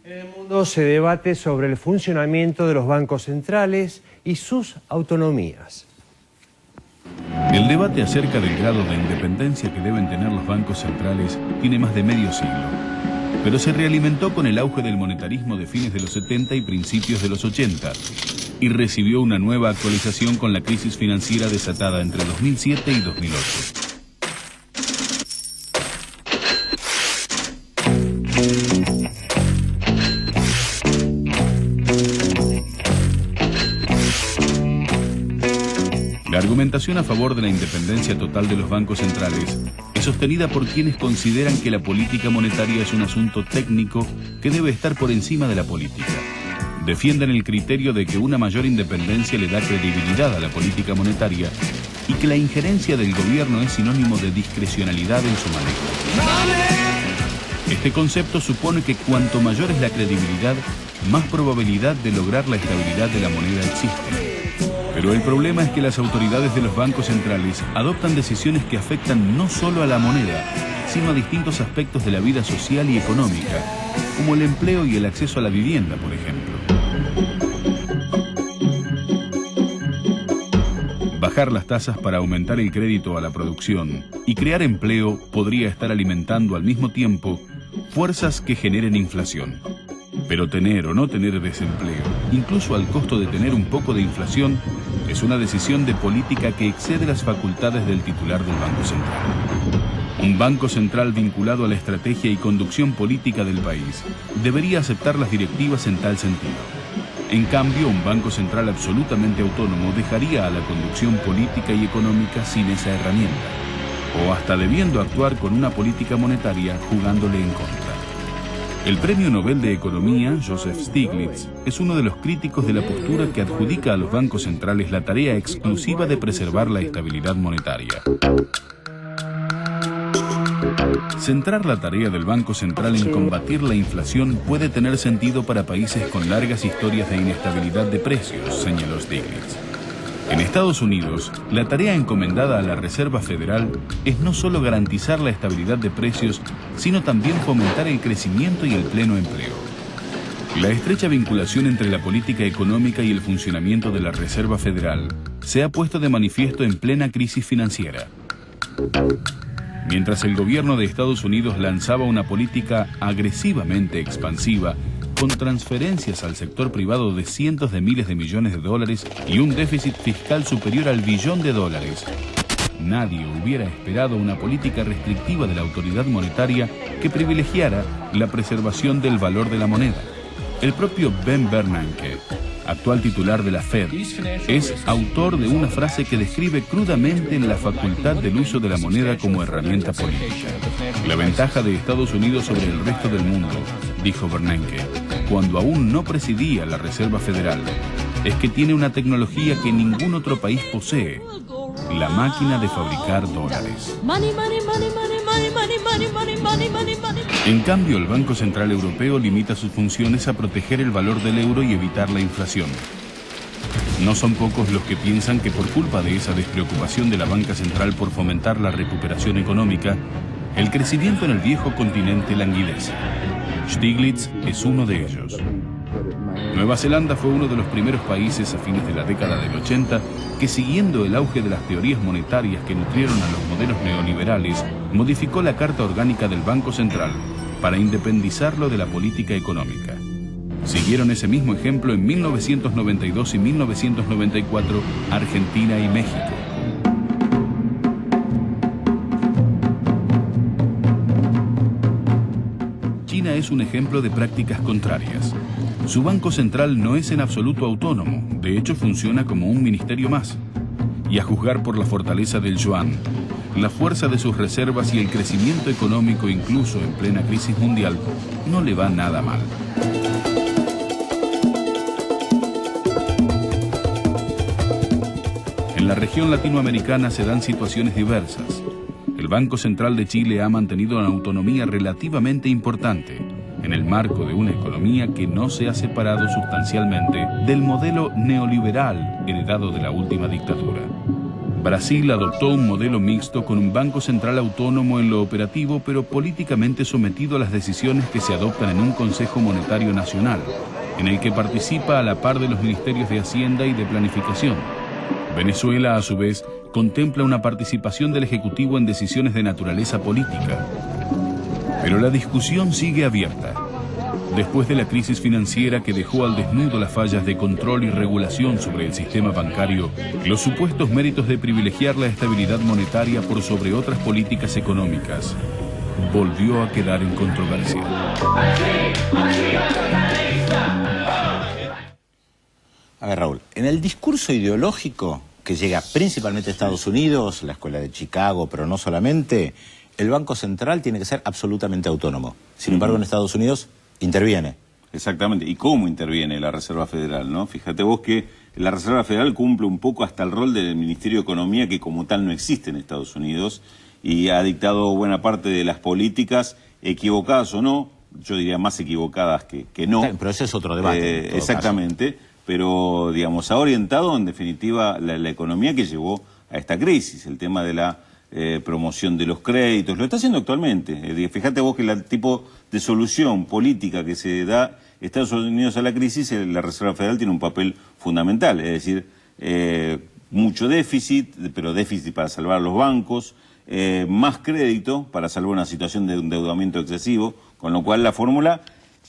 En el mundo se debate sobre el funcionamiento de los bancos centrales y sus autonomías. El debate acerca del grado de independencia que deben tener los bancos centrales tiene más de medio siglo, pero se realimentó con el auge del monetarismo de fines de los 70 y principios de los 80, y recibió una nueva actualización con la crisis financiera desatada entre 2007 y 2008. La argumentación a favor de la independencia total de los bancos centrales es sostenida por quienes consideran que la política monetaria es un asunto técnico que debe estar por encima de la política. Defienden el criterio de que una mayor independencia le da credibilidad a la política monetaria y que la injerencia del gobierno es sinónimo de discrecionalidad en su manejo. Este concepto supone que cuanto mayor es la credibilidad, más probabilidad de lograr la estabilidad de la moneda existe. Pero el problema es que las autoridades de los bancos centrales adoptan decisiones que afectan no solo a la moneda, sino a distintos aspectos de la vida social y económica, como el empleo y el acceso a la vivienda, por ejemplo. Bajar las tasas para aumentar el crédito a la producción y crear empleo podría estar alimentando al mismo tiempo fuerzas que generen inflación. Pero tener o no tener desempleo, incluso al costo de tener un poco de inflación, es una decisión de política que excede las facultades del titular del Banco Central. Un Banco Central vinculado a la estrategia y conducción política del país debería aceptar las directivas en tal sentido. En cambio, un Banco Central absolutamente autónomo dejaría a la conducción política y económica sin esa herramienta, o hasta debiendo actuar con una política monetaria jugándole en contra. El Premio Nobel de Economía, Joseph Stiglitz, es uno de los críticos de la postura que adjudica a los bancos centrales la tarea exclusiva de preservar la estabilidad monetaria. Centrar la tarea del Banco Central en combatir la inflación puede tener sentido para países con largas historias de inestabilidad de precios, señaló Stiglitz. En Estados Unidos, la tarea encomendada a la Reserva Federal es no solo garantizar la estabilidad de precios, sino también fomentar el crecimiento y el pleno empleo. La estrecha vinculación entre la política económica y el funcionamiento de la Reserva Federal se ha puesto de manifiesto en plena crisis financiera. Mientras el gobierno de Estados Unidos lanzaba una política agresivamente expansiva, con transferencias al sector privado de cientos de miles de millones de dólares y un déficit fiscal superior al billón de dólares, nadie hubiera esperado una política restrictiva de la autoridad monetaria que privilegiara la preservación del valor de la moneda. El propio Ben Bernanke, actual titular de la Fed, es autor de una frase que describe crudamente la facultad del uso de la moneda como herramienta política. La ventaja de Estados Unidos sobre el resto del mundo, dijo Bernanke, cuando aún no presidía la Reserva Federal, es que tiene una tecnología que ningún otro país posee, la máquina de fabricar dólares. En cambio, el Banco Central Europeo limita sus funciones a proteger el valor del euro y evitar la inflación. No son pocos los que piensan que por culpa de esa despreocupación de la banca central por fomentar la recuperación económica, el crecimiento en el viejo continente languidece. Stiglitz es uno de ellos. Nueva Zelanda fue uno de los primeros países a fines de la década del 80 que, siguiendo el auge de las teorías monetarias que nutrieron a los modelos neoliberales, modificó la Carta Orgánica del Banco Central para independizarlo de la política económica. Siguieron ese mismo ejemplo en 1992 y 1994 Argentina y México. China es un ejemplo de prácticas contrarias. Su Banco Central no es en absoluto autónomo, de hecho funciona como un ministerio más. Y a juzgar por la fortaleza del yuan, la fuerza de sus reservas y el crecimiento económico incluso en plena crisis mundial, no le va nada mal. En la región latinoamericana se dan situaciones diversas. El Banco Central de Chile ha mantenido una autonomía relativamente importante en el marco de una economía que no se ha separado sustancialmente del modelo neoliberal heredado de la última dictadura. Brasil adoptó un modelo mixto con un banco central autónomo en lo operativo, pero políticamente sometido a las decisiones que se adoptan en un Consejo Monetario Nacional, en el que participa a la par de los ministerios de Hacienda y de Planificación. Venezuela, a su vez, contempla una participación del Ejecutivo en decisiones de naturaleza política. Pero la discusión sigue abierta. Después de la crisis financiera que dejó al desnudo las fallas de control y regulación sobre el sistema bancario, los supuestos méritos de privilegiar la estabilidad monetaria por sobre otras políticas económicas volvió a quedar en controversia. A ver, Raúl, en el discurso ideológico que llega principalmente a Estados Unidos, la escuela de Chicago, pero no solamente, el Banco Central tiene que ser absolutamente autónomo. Sin embargo, en Estados Unidos interviene. Exactamente. ¿Y cómo interviene la Reserva Federal, no? Fíjate vos que la Reserva Federal cumple un poco hasta el rol del Ministerio de Economía, que como tal no existe en Estados Unidos, y ha dictado buena parte de las políticas, equivocadas o no, yo diría más equivocadas que no. Pero ese es otro debate. Exactamente, pero digamos, ha orientado en definitiva la economía que llevó a esta crisis, el tema de la promoción de los créditos, lo está haciendo actualmente. Fíjate vos que el tipo de solución política que se da Estados Unidos a la crisis, la Reserva Federal tiene un papel fundamental, es decir, mucho déficit, pero déficit para salvar los bancos, más crédito para salvar una situación de endeudamiento excesivo, con lo cual la fórmula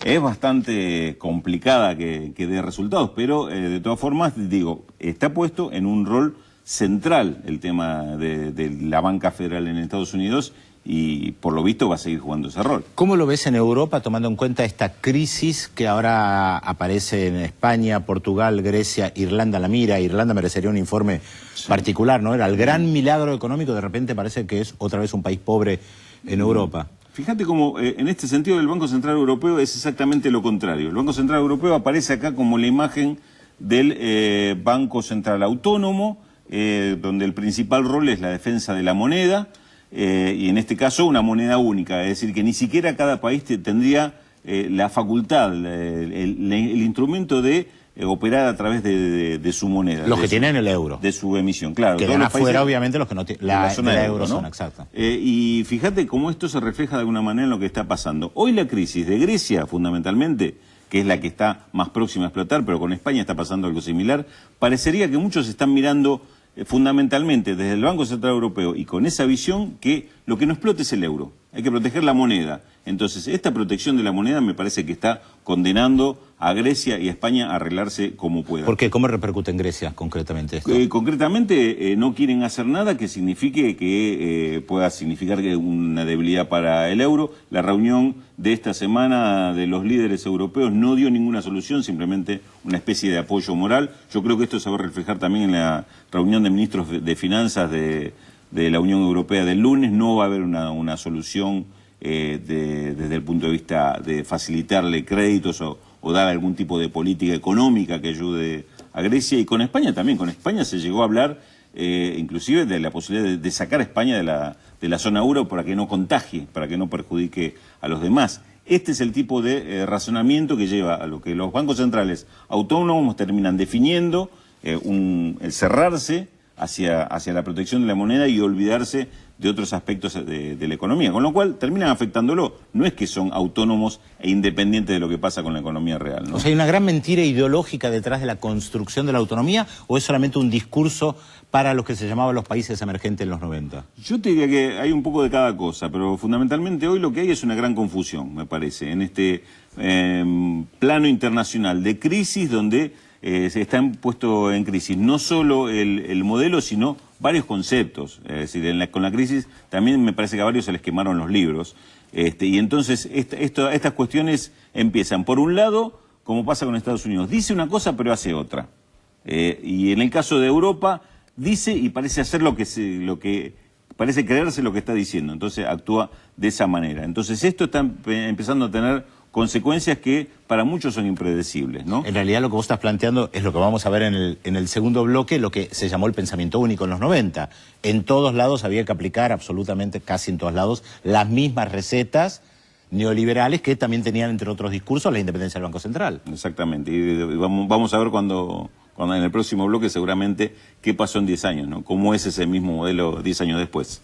es bastante complicada que dé resultados, pero de todas formas, digo, está puesto en un rol central el tema de la banca federal en Estados Unidos y por lo visto va a seguir jugando ese rol. ¿Cómo lo ves en Europa tomando en cuenta esta crisis que ahora aparece en España, Portugal, Grecia, Irlanda la mira? Irlanda merecería un informe particular, ¿no? Era el gran milagro económico, de repente parece que es otra vez un país pobre en Europa. Fíjate cómo en este sentido el Banco Central Europeo es exactamente lo contrario. El Banco Central Europeo aparece acá como la imagen del Banco Central Autónomo, donde el principal rol es la defensa de la moneda, y en este caso una moneda única, es decir, que ni siquiera cada país tendría la facultad, el instrumento de operar a través de su moneda. Los que tienen el euro. De su emisión, claro. Quedan afuera, obviamente, los que no tienen la zona de eurozona, ¿no? Exacto. Y fíjate cómo esto se refleja de alguna manera en lo que está pasando. Hoy la crisis de Grecia, fundamentalmente, que es la que está más próxima a explotar, pero con España está pasando algo similar, parecería que muchos están mirando fundamentalmente desde el Banco Central Europeo y con esa visión que lo que no explote es el euro, hay que proteger la moneda. Entonces esta protección de la moneda me parece que está condenando a Grecia y a España a arreglarse como puedan. ¿Por qué? ¿Cómo repercute en Grecia concretamente esto? Concretamente no quieren hacer nada que signifique que pueda significar una debilidad para el euro. La reunión de esta semana de los líderes europeos no dio ninguna solución, simplemente una especie de apoyo moral. Yo creo que esto se va a reflejar también en la reunión de ministros de finanzas de la Unión Europea del lunes. No va a haber una solución desde el punto de vista de facilitarle créditos o dar algún tipo de política económica que ayude a Grecia. Y con España también. Con España se llegó a hablar inclusive de la posibilidad de sacar a España de la zona euro para que no contagie, para que no perjudique a los demás. Este es el tipo de razonamiento que lleva a lo que los bancos centrales autónomos terminan definiendo, el cerrarse hacia la protección de la moneda y olvidarse de otros aspectos de la economía, con lo cual terminan afectándolo. No es que son autónomos e independientes de lo que pasa con la economía real, ¿no? O sea, ¿hay una gran mentira ideológica detrás de la construcción de la autonomía o es solamente un discurso para los que se llamaban los países emergentes en los 90? Yo te diría que hay un poco de cada cosa, pero fundamentalmente hoy lo que hay es una gran confusión, me parece, en este plano internacional de crisis donde se está puesto en crisis no solo el modelo, sino varios conceptos. Es decir, con la crisis también me parece que a varios se les quemaron los libros. Y entonces estas cuestiones empiezan, por un lado, como pasa con Estados Unidos, dice una cosa pero hace otra. Y en el caso de Europa, dice y parece hacer lo que parece creerse lo que está diciendo, entonces actúa de esa manera. Entonces esto está empezando a tener consecuencias que para muchos son impredecibles, ¿no? En realidad lo que vos estás planteando es lo que vamos a ver en el segundo bloque, lo que se llamó el pensamiento único en los 90. En todos lados había que aplicar absolutamente, casi en todos lados, las mismas recetas neoliberales que también tenían, entre otros discursos, la independencia del Banco Central. Exactamente, y vamos a ver cuando cuando en el próximo bloque seguramente qué pasó en 10 años, ¿no? ¿Cómo es ese mismo modelo 10 años después?